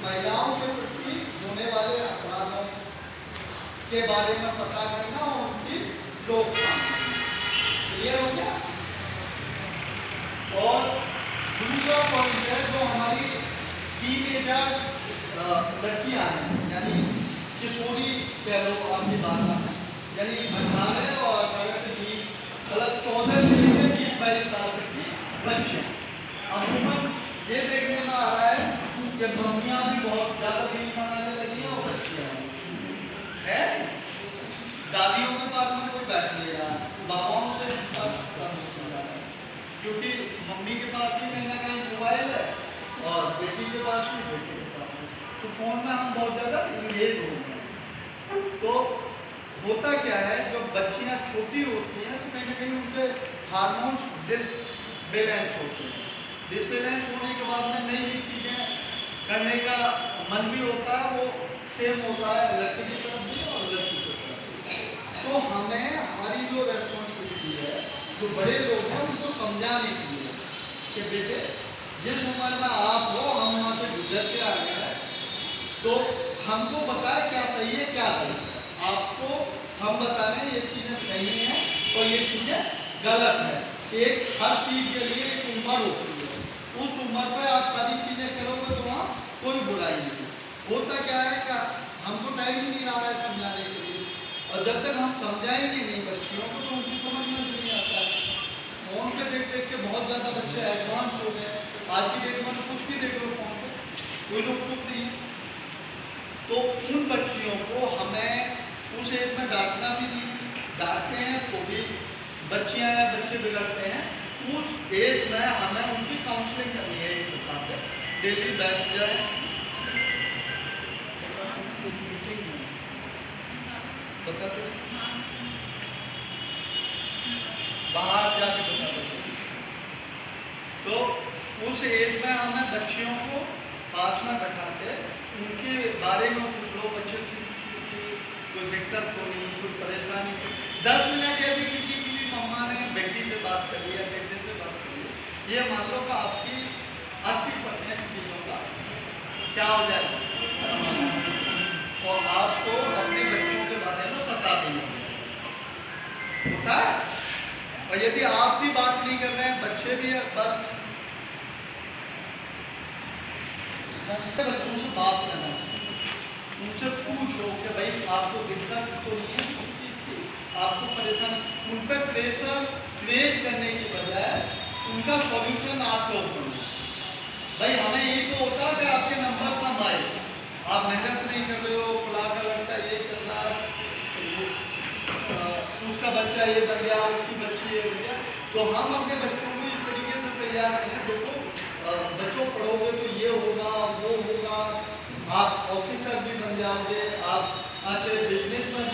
महिलाओं के प्रति होने वाले अपराधों के बारे में पता करना और उनकी रोकथाम। क्लियर हो गया? और दूसरा पॉइंट है जो हमारी टीनेजर्स लड़कियां हैं, यानी किशोरी कह लो आपकी भाषा में, यानी 18 और 18 से 20, मतलब 14 से लेकर 20-22 साल तक की बच्चे। अमूमन ये देखने में आ रहा है कि मम्मियां भी बहुत ज्यादा दिन मनाने लगी हैं और बच्चियां है। दादियों के पास में कोई बैठ नहीं रहा, बाबाओं से पास कम हो रहा है, क्योंकि मम्मी के पास भी कहीं ना कहीं मोबाइल है और बेटी के पास भी बेटी के पास है, तो फोन में हम बहुत ज़्यादा इंगेज हो गए हैं। तो होता क्या है, जब बच्चियां छोटी होती हैं तो कहीं ना कहीं उनके हार्मोन्स डिसबैलेंस होते हैं। डिसबैलेंस होने के बाद में नई नई चीज़ें करने का मन भी होता है, वो सेम होता है लड़की की तरफ भी और लड़की की तरफ भी। तो हमें हमारी जो रेस्पॉन्सिबिलिटी है, जो बड़े लोग हैं उनको समझाने के लिए कि बेटे जिस उम्र में आप हो, हम वहाँ से गुजर के आ गए हैं, तो हमको बताए क्या सही है क्या गलत है। आपको हम बता रहे हैं ये चीज़ें सही हैं और ये चीज़ें गलत है। एक हर चीज़ के लिए एक उम्र होती है, उस उम्र पर आप सारी चीज़ें करोगे तो वहाँ कोई बुराई नहीं। होता क्या है कि हमको टाइम ही नहीं रहा है समझाने के लिए, और जब तक हम समझाएंगे नहीं बच्चियों को तो उनकी समझ में नहीं आता है। फोन पे देख देख के बहुत ज़्यादा बच्चे एडवांस हो गए। आज की डेट में तो कुछ भी देख लो फोन पे, कोई लोग चुप नहीं है। तो उन बच्चियों को हमें उस एज में डांटना भी नहीं, डांटते हैं तो भी बच्चियां या बच्चे बिगड़ते हैं। उस एज में हमें उनकी काउंसलिंग करनी है, एक दुकान पे डेली बैठ जाए, बताते बाहर जाके बताते। तो उस एज में हमें बच्चियों को पास में बैठा के उनके बारे में कुछ लो, बच्चे की कोई दिक्कत तो नहीं, कोई परेशानी नहीं। 10 मिनट यदि किसी की भी मम्मा ने बेटी से बात कर लिया, बेटे से बात कर लिया, ये मान लो कि आपकी 80% चीज़ों का क्या हो जाएगा, और आपको अपने बच्चों के बारे में बता देना होता है। और यदि आप भी बात नहीं कर रहे हैं, बच्चे भी बात, बच्चों से बात करना चाहिए, उनसे पूछो कि भाई आपको दिक्कत तो नहीं है किसी चीज़ की, आपको परेशान, उन पर प्रेशर क्रिएट करने की बजाय उनका सॉल्यूशन आप लोग करो। भाई हमें ये तो होता है कि आपके नंबर कम आए, आप मेहनत नहीं कर रहे हो, फला का लड़का ये कर रहा है, उसका बच्चा ये बन गया, उसकी बच्ची ये बन गया, तो हम अपने बच्चों को इस तरीके से तैयार करें, देखो बच्चों पढ़ोगे तो ये होगा वो होगा, आप ऑफिसर भी बन जाओगे, आप अच्छे बिजनेस में